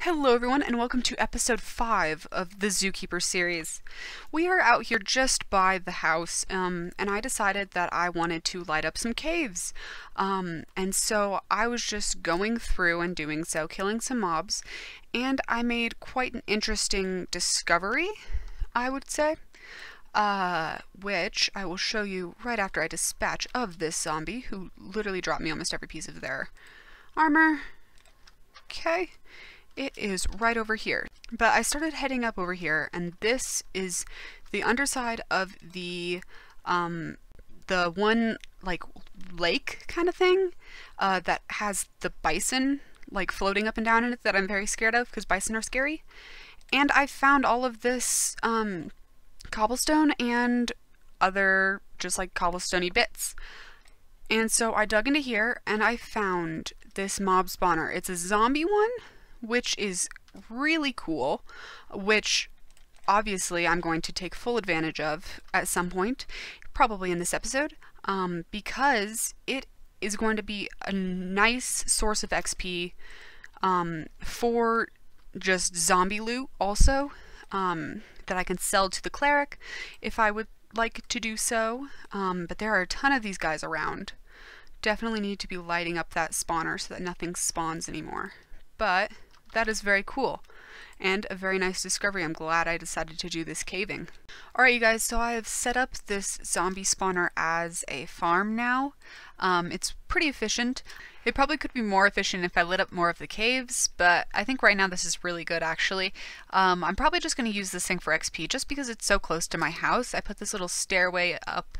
Hello everyone and welcome to episode 5 of the ZooKeeper series. We are out here just by the house and I decided that I wanted to light up some caves. And so I was just going through and doing so, killing some mobs, and I made quite an interesting discovery, I would say, which I will show you right after I dispatch of this zombie who literally dropped me almost every piece of their armor. Okay. It is right over here. But I started heading up over here, and this is the underside of the one, like, lake kind of thing that has the bison, like, floating up and down in it that I'm very scared of, because bison are scary. And I found all of this cobblestone and other just, like, cobblestone-y bits. And so I dug into here, and I found this mob spawner. It's a zombie one, which is really cool, which obviously I'm going to take full advantage of at some point, probably in this episode, because it is going to be a nice source of XP for just zombie loot also, that I can sell to the cleric if I would like to do so, but there are a ton of these guys around. Definitely need to be lighting up that spawner so that nothing spawns anymore. But that is very cool and a very nice discovery. I'm glad I decided to do this caving. Alright you guys, so I have set up this zombie spawner as a farm now. It's pretty efficient. It probably could be more efficient if I lit up more of the caves, but I think right now this is really good actually. I'm probably just going to use this thing for XP just because it's so close to my house. I put this little stairway up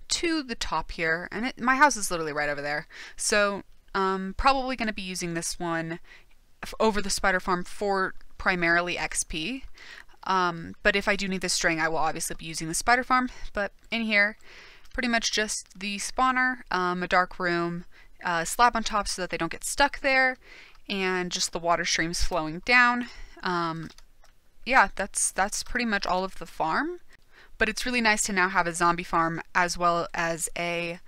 to the top here, and my house is literally right over there. So probably going to be using this one over the spider farm for primarily XP, but if I do need the string I will obviously be using the spider farm. But in here pretty much just the spawner, a dark room, slab on top so that they don't get stuck there, and just the water streams flowing down. Yeah, that's pretty much all of the farm, but it's really nice to now have a zombie farm as well as a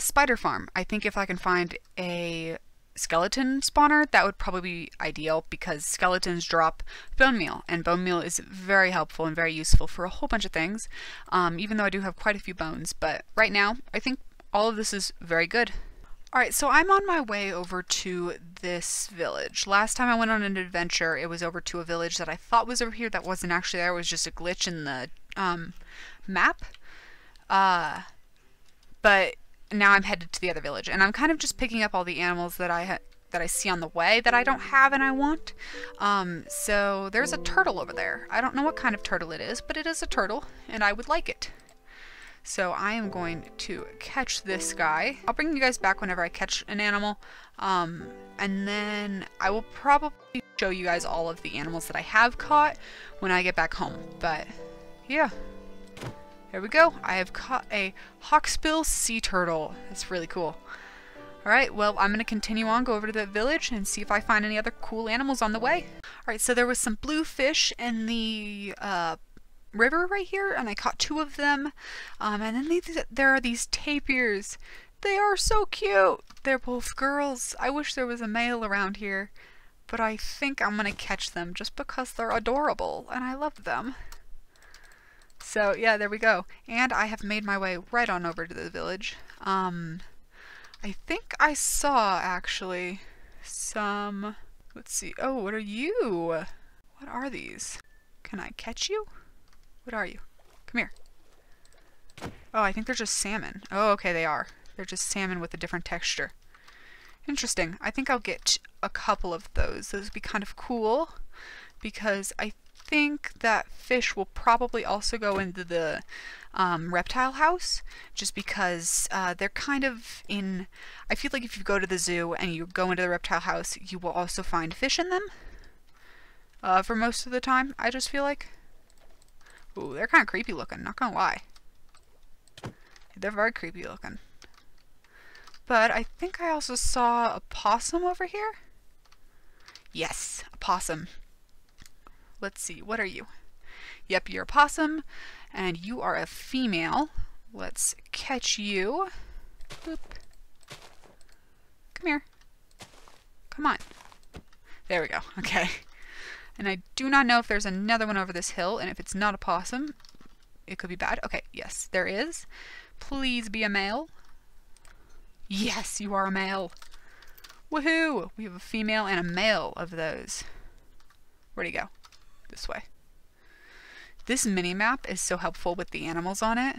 spider farm. I think if I can find a skeleton spawner, that would probably be ideal, because skeletons drop bone meal, and bone meal is very helpful and very useful for a whole bunch of things, even though I do have quite a few bones. But right now I think all of this is very good. Alright, so I'm on my way over to this village. Last time I went on an adventure, it was over to a village that I thought was over here that wasn't actually there. It was just a glitch in the map. But now I'm headed to the other village, and I'm kind of just picking up all the animals that I see on the way that I don't have and I want. So there's a turtle over there. I don't know what kind of turtle it is, but it is a turtle, and I would like it. So I am going to catch this guy. I'll bring you guys back whenever I catch an animal, and then I will probably show you guys all of the animals that I have caught when I get back home. But yeah. Here we go. I have caught a hawksbill sea turtle. That's really cool. Alright, well, I'm going to continue on, go over to the village, and see if I find any other cool animals on the way. Alright, so there was some blue fish in the river right here, and I caught 2 of them. And then there are these tapirs. They are so cute. They're both girls. I wish there was a male around here, but I think I'm going to catch them just because they're adorable, and I love them. So yeah, there we go. And I have made my way right on over to the village. I think I saw actually some, let's see. Oh, what are you? What are these? Can I catch you? What are you? Come here. Oh, I think they're just salmon. Oh, okay, they are. They're just salmon with a different texture. Interesting. I think I'll get a couple of those. Those would be kind of cool, because I think that fish will probably also go into the reptile house, just because they're kind of in... I feel like if you go to the zoo and you go into the reptile house, you will also find fish in them for most of the time, I just feel like. Ooh, they're kind of creepy looking, not gonna lie. They're very creepy looking. But I think I also saw a possum over here. Yes, a possum. Let's see, what are you? Yep, you're a possum, and you are a female. Let's catch you. Boop. Come here. Come on. There we go. Okay. And I do not know if there's another one over this hill, and if it's not a possum, it could be bad. Okay, yes, there is. Please be a male. Yes, you are a male. Woohoo! We have a female and a male of those. Where'd he go? This way. This mini-map is so helpful with the animals on it.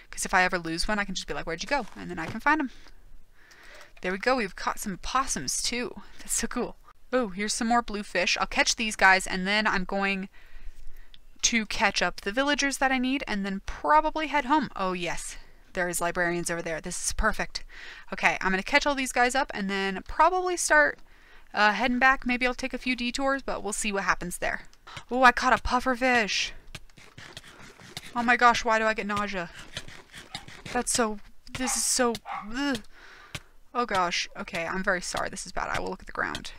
Because if I ever lose one, I can just be like, where'd you go? And then I can find them. There we go. We've caught some possums, too. That's so cool. Oh, here's some more bluefish. I'll catch these guys, and then I'm going to catch up the villagers that I need, and then probably head home. Oh, yes. There is librarians over there. This is perfect. Okay, I'm going to catch all these guys up, and then probably start heading back. Maybe I'll take a few detours, but we'll see what happens there. Oh, I caught a pufferfish. Oh my gosh, why do I get nausea? This is so, ugh. Oh gosh, okay, I'm very sorry. This is bad. I will look at the ground.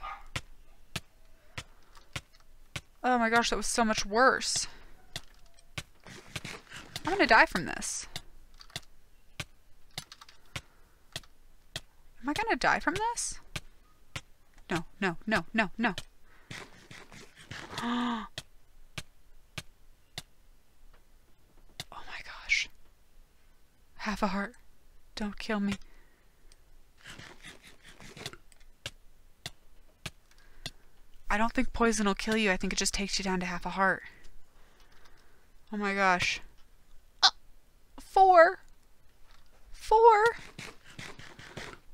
Oh my gosh, that was so much worse. I'm gonna die from this. Am I gonna die from this? No, no, no, no, no. Oh my gosh. Half a heart. Don't kill me. I don't think poison will kill you. I think it just takes you down to half a heart. Oh my gosh. 4. 4?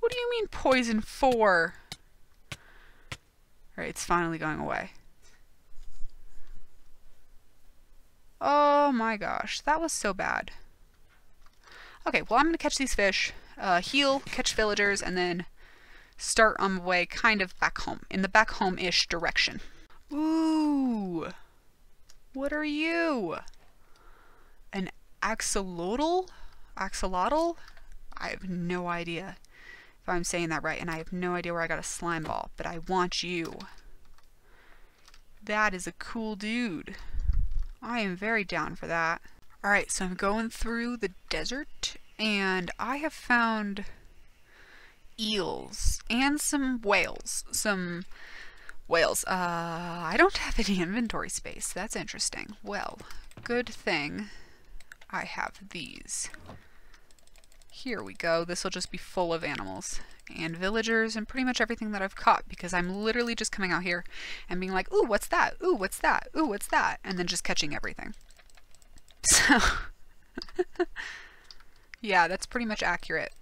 What do you mean poison 4? Alright, it's finally going away. Oh my gosh, that was so bad. Okay, well I'm gonna catch these fish, heal, catch villagers, and then start on my way kind of back home, in the back home-ish direction. Ooh! What are you? An axolotl? Axolotl? I have no idea if I'm saying that right, and I have no idea where I got a slime ball, but I want you. That is a cool dude. I am very down for that. Alright, so I'm going through the desert, and I have found eels and some whales. I don't have any inventory space. That's interesting. Well, good thing I have these. Here we go. This will just be full of animals and villagers and pretty much everything that I've caught, because I'm literally just coming out here and being like, ooh, what's that? Ooh, what's that? Ooh, what's that? And then just catching everything. So, yeah, that's pretty much accurate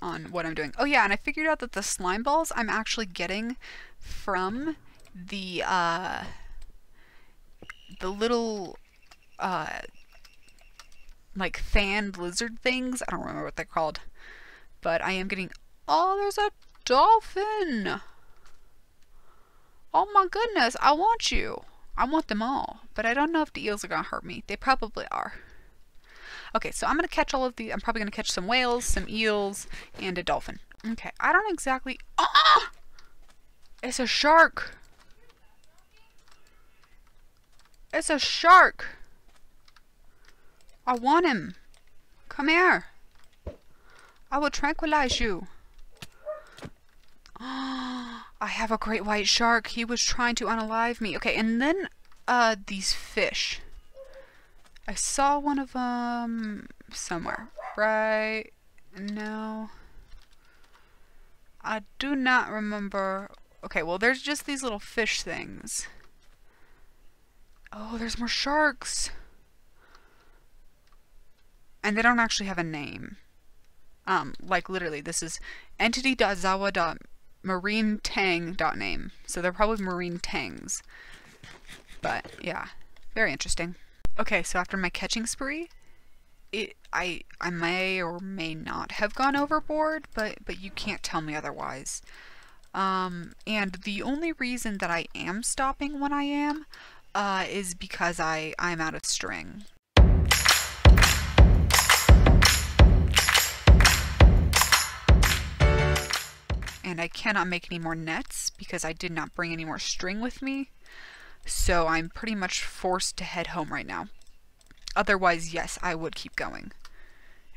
on what I'm doing. Oh yeah, and I figured out that the slime balls I'm actually getting from the little like fanned lizard things. I don't remember what they're called, but I am getting. Oh, there's a dolphin. Oh my goodness, I want you. I want them all, but I don't know if the eels are gonna hurt me. They probably are. Okay, so I'm gonna catch all of the. I'm probably gonna catch some whales, some eels, and a dolphin. Okay, I don't exactly. Ah! It's a shark. It's a shark. I want him. Come here. I will tranquilize you. I have a great white shark. He was trying to unalive me. Okay, and then these fish. I saw one of them somewhere. Right? No. I do not remember. Okay, well, there's just these little fish things. Oh, there's more sharks. And they don't actually have a name. Like literally, this is entity.zawa.marinetang.name. So they're probably marine tangs. But yeah, very interesting. Okay, so after my catching spree, I may or may not have gone overboard, but you can't tell me otherwise. And the only reason that I am stopping when I am is because I'm out of string. And I cannot make any more nets because I did not bring any more string with me. So I'm pretty much forced to head home right now. Otherwise, yes, I would keep going.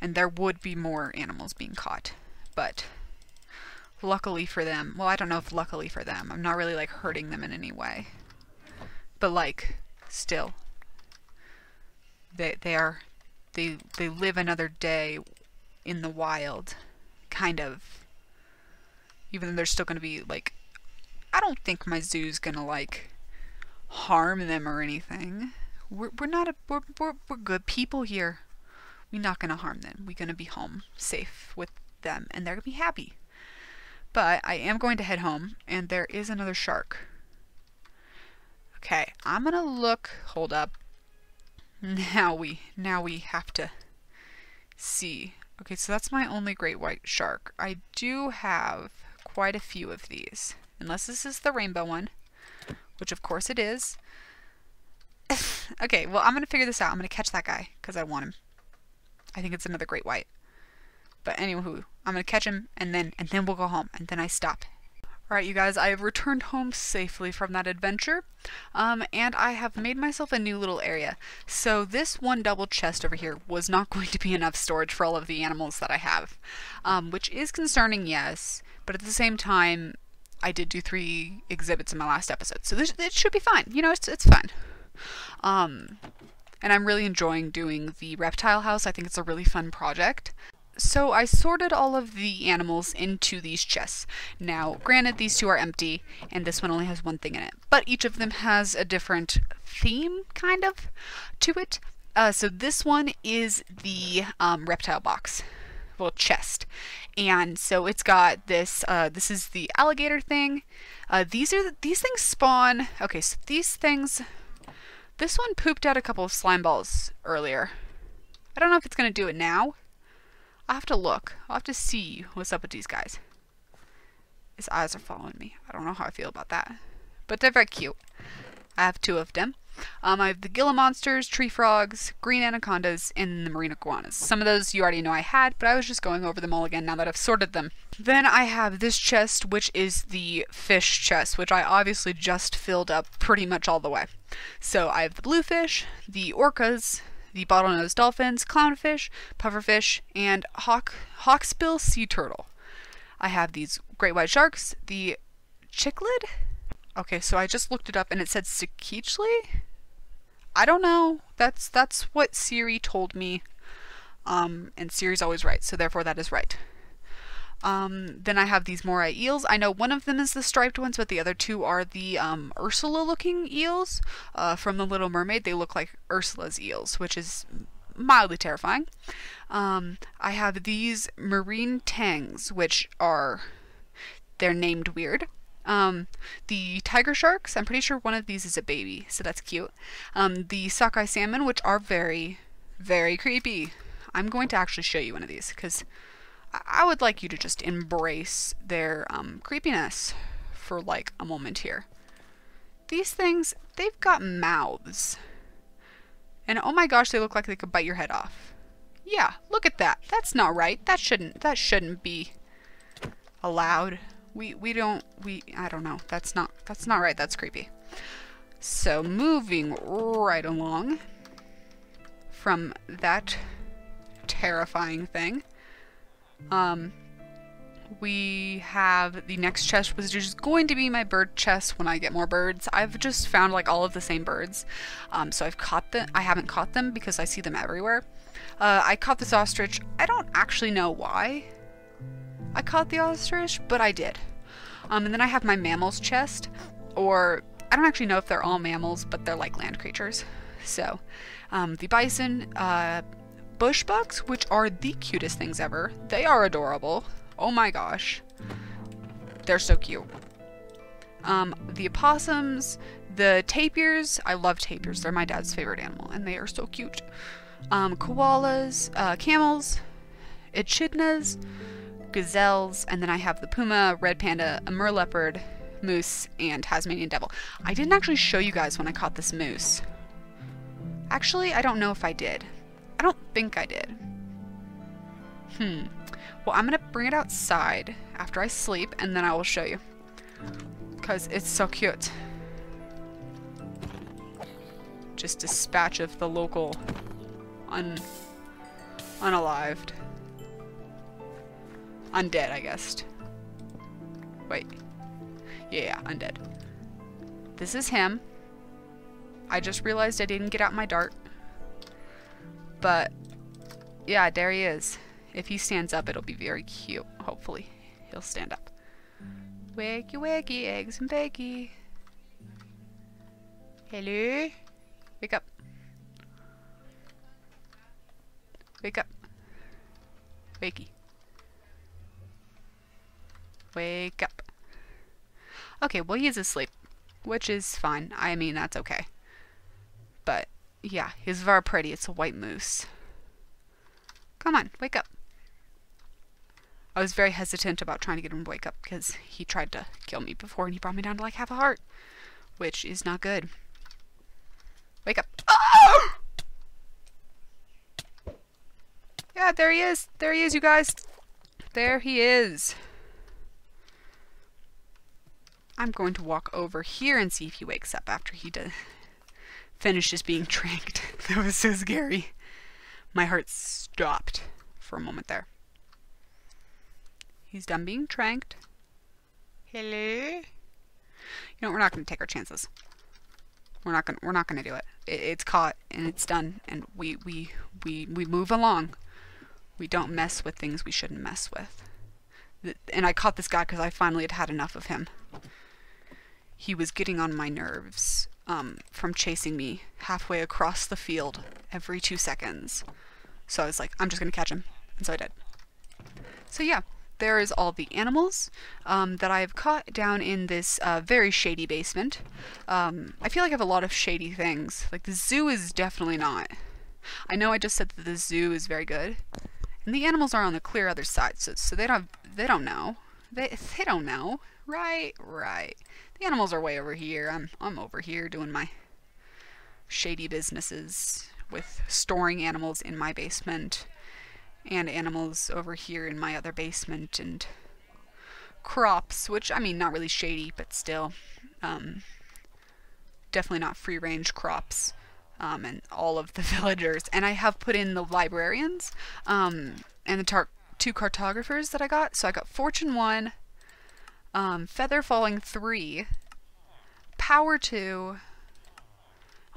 And there would be more animals being caught. But luckily for them, well, I don't know if luckily for them, I'm not really like hurting them in any way, but like still they live another day in the wild, kind of, even though they're still going to be like, I don't think my zoo's going to like harm them or anything. We're good people here. We're not going to harm them. We're going to be home safe with them and they're going to be happy. But I am going to head home and there is another shark. Okay, I'm going to look, hold up. Now we have to see. Okay, so that's my only great white shark. I do have quite a few of these. Unless this is the rainbow one, which of course it is. Okay, well, I'm going to figure this out. I'm going to catch that guy because I want him. I think it's another great white. But anywho, I'm going to catch him and then we'll go home and then I stop. Alright, you guys, I have returned home safely from that adventure, and I have made myself a new little area. So this one double chest over here was not going to be enough storage for all of the animals that I have, which is concerning, yes, but at the same time, I did do 3 exhibits in my last episode, so it should be fine. You know, it's fun. And I'm really enjoying doing the reptile house. I think it's a really fun project. So I sorted all of the animals into these chests. Now, granted, these 2 are empty, and this one only has 1 thing in it. But each of them has a different theme, kind of, to it. So this one is the reptile box, well, chest. And so it's got this, this is the alligator thing. These things spawn, okay, so these things, this one pooped out a couple of slime balls earlier. I don't know if it's going to do it now. I'll have to look. I'll have to see what's up with these guys. His eyes are following me. I don't know how I feel about that. But they're very cute. I have 2 of them. I have the Gila monsters, tree frogs, green anacondas, and the marine iguanas. Some of those you already know I had, but I was just going over them all again now that I've sorted them. Then I have this chest, which is the fish chest, which I obviously just filled up pretty much all the way. So I have the bluefish, the orcas, the bottlenose dolphins, clownfish, pufferfish, and hawksbill sea turtle. I have these great white sharks, the cichlid. Okay, so I just looked it up and it said Cikichley? I don't know. That's what Siri told me. And Siri's always right, so therefore that is right. Then I have these moray eels. I know one of them is the striped ones, but the other 2 are the Ursula-looking eels from The Little Mermaid. They look like Ursula's eels, which is mildly terrifying. I have these marine tangs, which are, they're named weird. The tiger sharks, I'm pretty sure one of these is a baby, so that's cute. The sockeye salmon, which are very, very creepy. I'm going to actually show you one of these, because I would like you to just embrace their creepiness for like a moment here. These things, they've got mouths. And oh my gosh, they look like they could bite your head off. Yeah, look at that. That's not right. That shouldn't be allowed. I don't know. That's not right. That's creepy. So moving right along from that terrifying thing. We have the next chest, which is going to be my bird chest when I get more birds. I've just found like all of the same birds. So I've caught them. I haven't caught them because I see them everywhere. I caught this ostrich. I don't actually know why I caught the ostrich, but I did. And then I have my mammals chest, or I don't actually know if they're all mammals, but they're like land creatures. So the bison, bush bucks, which are the cutest things ever. They are adorable. Oh my gosh. They're so cute. The opossums, the tapirs. I love tapirs. They're my dad's favorite animal, and they are so cute. Koalas, camels, echidnas, gazelles, and then I have the puma, red panda, a mer leopard, moose, and Tasmanian devil. I didn't actually show you guys when I caught this moose. Actually, I don't know if I did. I don't think I did. Well, I'm gonna bring it outside after I sleep, and then I will show you. Because it's so cute. Just a dispatch of the local unalived. Undead, I guess. Wait. Yeah, undead. This is him. I just realized I didn't get out my dart. But, yeah, there he is. If he stands up, it'll be very cute. Hopefully, he'll stand up. Wakey, wakey, eggs and bakey. Hello? Wake up. Wake up. Wakey. Wake up. Okay, well, he is asleep, which is fine. I mean, that's okay. But, yeah, he's very pretty. It's a white moose. Come on, wake up. I was very hesitant about trying to get him to wake up because he tried to kill me before and he brought me down to like half a heart, which is not good. Wake up. Oh! Yeah, there he is. There he is, you guys. There he is. I'm going to walk over here and see if he wakes up after he finishes being tranked. That was so scary. My heart stopped for a moment there. He's done being tranked. Hello? You know, we're not going to take our chances. We're not going to do it. It's caught and it's done, and we move along. We don't mess with things we shouldn't mess with. And I caught this guy because I finally had enough of him. He was getting on my nerves from chasing me halfway across the field every 2 seconds. So I was like, I'm just going to catch him. And so I did. So yeah, there is all the animals that I have caught down in this very shady basement. I feel like I have a lot of shady things. Like the zoo is definitely not. I know I just said that the zoo is very good. And the animals are on the clear other side, so they don't know. They don't know. Right. The animals are way over here. I'm over here doing my shady businesses with storing animals in my basement and animals over here in my other basement and crops, which I mean not really shady, but still definitely not free range crops. And all of the villagers, and I have put in the librarians and the 2 cartographers that I got. So I got Fortune 1, Feather Falling 3, Power 2,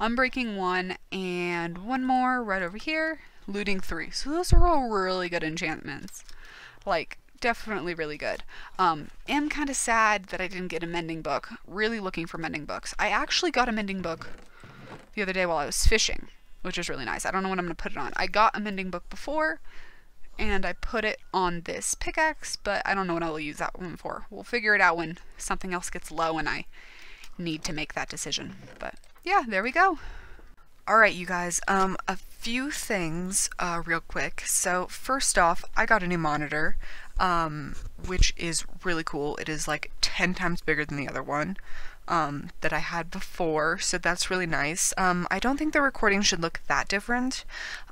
Unbreaking 1, and one more right over here, Looting 3. So those are all really good enchantments. Like, definitely really good. Am kind of sad that I didn't get a mending book. Really looking for mending books. I actually got a mending book the other day while I was fishing, which is really nice. I don't know what I'm going to put it on. I got a mending book before, and I put it on this pickaxe, but I don't know what I'll use that one for. We'll figure it out when something else gets low and I need to make that decision. But yeah, there we go. Alright, you guys, a few things real quick. So first off, I got a new monitor, which is really cool. It is like 10 times bigger than the other one that I had before, so that's really nice. I don't think the recording should look that different,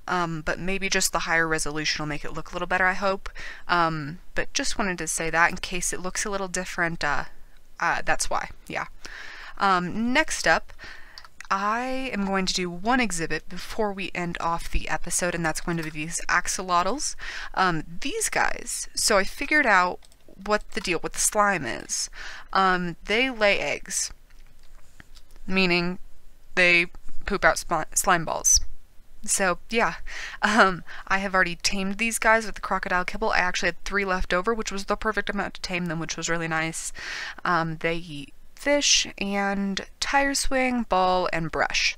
but maybe just the higher resolution will make it look a little better, I hope. But just wanted to say that in case it looks a little different, that's why, yeah. Next up, I am going to do one exhibit before we end off the episode, and that's going to be these axolotls. These guys, so I figured out what the deal with the slime is. They lay eggs, meaning they poop out slime balls. So yeah, I have already tamed these guys with the crocodile kibble. I actually had 3 left over, which was the perfect amount to tame them, which was really nice. They eat fish and tire swing, ball, and brush.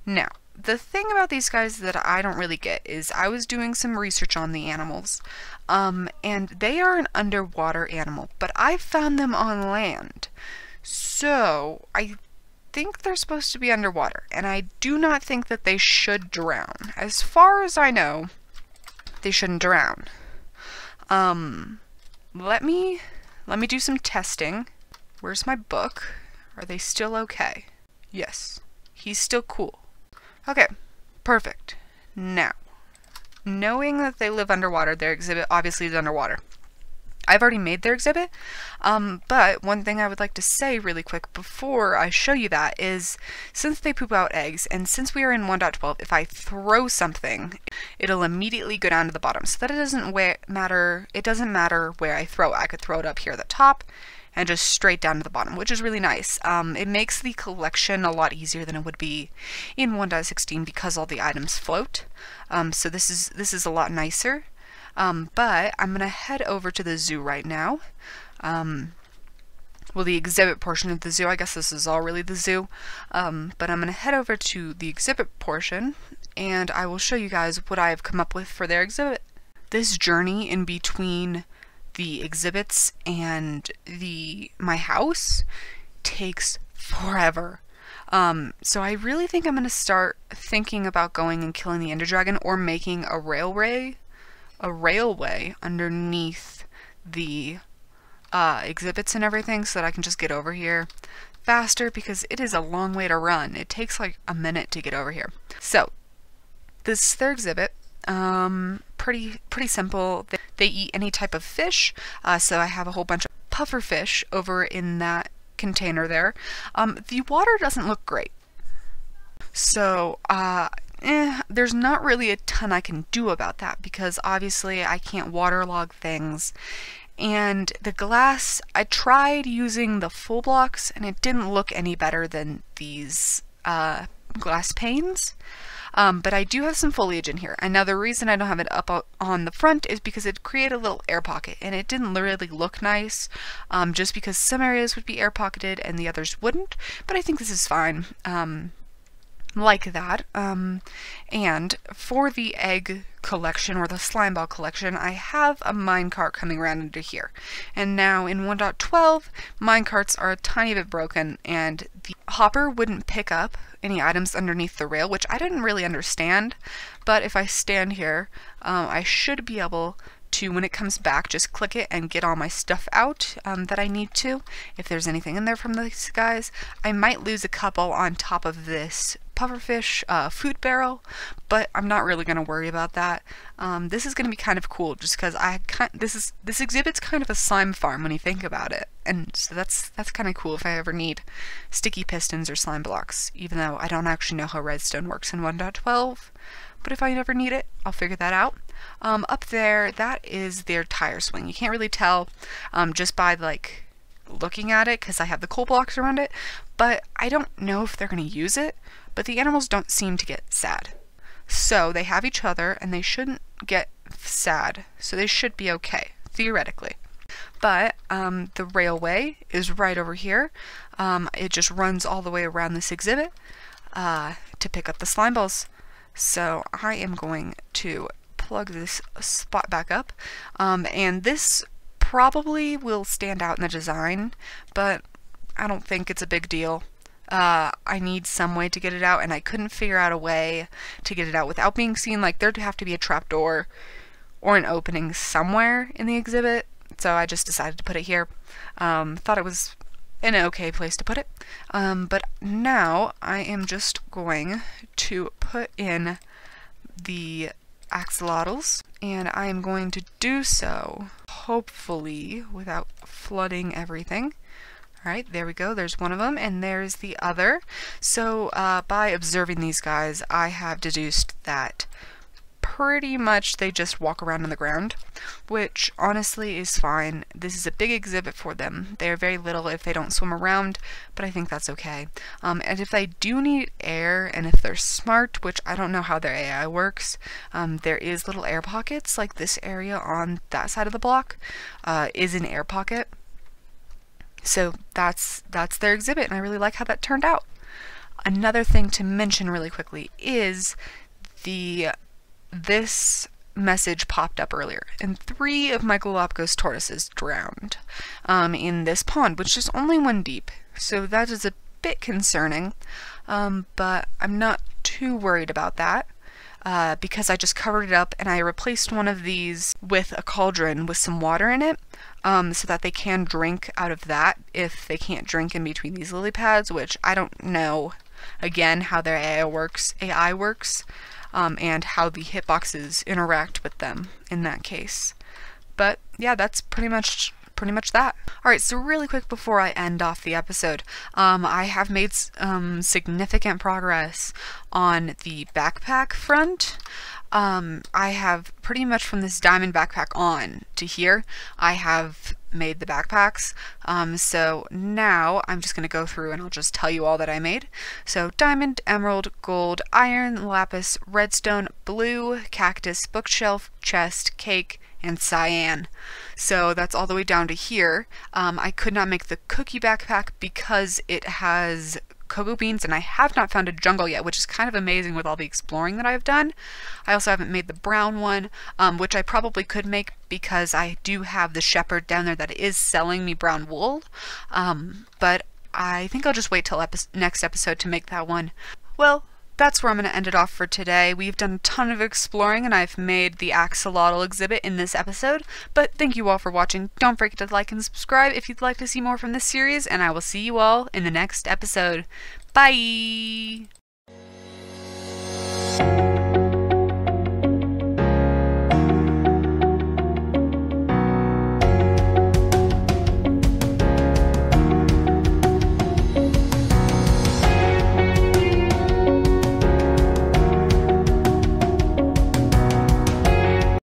Now, the thing about these guys that I don't really get is I was doing some research on the animals, and they are an underwater animal, but I found them on land. So, I think they're supposed to be underwater, and I do not think that they should drown. As far as I know, they shouldn't drown. Let me do some testing. Where's my book? Are they still okay? Yes, he's still cool. Okay, perfect. Now, knowing that they live underwater, their exhibit obviously is underwater. I've already made their exhibit, but one thing I would like to say really quick before I show you that is, since they poop out eggs, and since we are in 1.12, if I throw something, it'll immediately go down to the bottom, so that it doesn't matter where I throw it. I could throw it up here at the top, and just straight down to the bottom, which is really nice. It makes the collection a lot easier than it would be in 1.16 because all the items float. So this is a lot nicer. But I'm gonna head over to the zoo right now. Well, the exhibit portion of the zoo. I guess this is all really the zoo. But I'm gonna head over to the exhibit portion, and I will show you guys what I have come up with for their exhibit. This journey in between the exhibits and my house takes forever. So I really think I'm gonna start thinking about going and killing the Ender Dragon, or making a railway underneath the exhibits and everything, so that I can just get over here faster, because it is a long way to run. It takes like a minute to get over here. So this is their exhibit. Pretty simple. They eat any type of fish, so I have a whole bunch of puffer fish over in that container there. The water doesn't look great, so there's not really a ton I can do about that, because obviously I can't waterlog things. And the glass, I tried using the full blocks and it didn't look any better than these glass panes. But I do have some foliage in here. And now the reason I don't have it up on the front is because it created a little air pocket, and it didn't really look nice, just because some areas would be air pocketed and the others wouldn't. But I think this is fine. Like that. And for the egg collection, or the slime ball collection, I have a minecart coming around into here. And now in 1.12, minecarts are a tiny bit broken, and the hopper wouldn't pick up any items underneath the rail, which I didn't really understand. But if I stand here, I should be able to, when it comes back, just click it and get all my stuff out that I need to. If there's anything in there from these guys, I might lose a couple on top of this pufferfish food barrel, but I'm not really going to worry about that. This is going to be kind of cool, just because this exhibit's kind of a slime farm when you think about it, and so that's kind of cool if I ever need sticky pistons or slime blocks, even though I don't actually know how redstone works in 1.12. But if I ever need it, I'll figure that out. Up there, that is their tire swing. You can't really tell just by like looking at it, because I have the coal blocks around it, but I don't know if they're going to use it. But the animals don't seem to get sad. So they have each other, and they shouldn't get sad. So they should be okay, theoretically. But the railway is right over here. It just runs all the way around this exhibit to pick up the slime balls. So I am going to plug this spot back up. And this probably will stand out in the design, but I don't think it's a big deal. I need some way to get it out, and I couldn't figure out a way to get it out without being seen. Like, there'd have to be a trapdoor or an opening somewhere in the exhibit, so I just decided to put it here. Thought it was an okay place to put it. But now I am just going to put in the axolotls, and I am going to do so, hopefully, without flooding everything. Alright, there we go, there's one of them, and there's the other. So by observing these guys, I have deduced that pretty much they just walk around on the ground, which honestly is fine. This is a big exhibit for them. They're very little if they don't swim around, but I think that's okay. And if they do need air, and if they're smart, which I don't know how their AI works, there is little air pockets, like this area on that side of the block is an air pocket. So that's their exhibit, and I really like how that turned out. Another thing to mention really quickly is this message popped up earlier, and 3 of my Galapagos tortoises drowned in this pond, which is only 1 deep, so that is a bit concerning, but I'm not too worried about that. Because I just covered it up, and I replaced one of these with a cauldron with some water in it, so that they can drink out of that if they can't drink in between these lily pads, which I don't know, again, how their AI works, and how the hitboxes interact with them in that case. But yeah, that's pretty much that. Alright, so really quick before I end off the episode, I have made significant progress on the backpack front. I have pretty much from this diamond backpack on to here, I have made the backpacks. So now I'm just going to go through and I'll just tell you all that I made. So diamond, emerald, gold, iron, lapis, redstone, blue, cactus, bookshelf, chest, cake, and cyan. So that's all the way down to here. I could not make the cookie backpack because it has cocoa beans, and I have not found a jungle yet, which is kind of amazing with all the exploring that I've done. I also haven't made the brown one, which I probably could make because I do have the shepherd down there that is selling me brown wool. But I think I'll just wait till next episode to make that one. Well, that's where I'm going to end it off for today. We've done a ton of exploring, and I've made the axolotl exhibit in this episode. But thank you all for watching. Don't forget to like and subscribe if you'd like to see more from this series, and I will see you all in the next episode. Bye!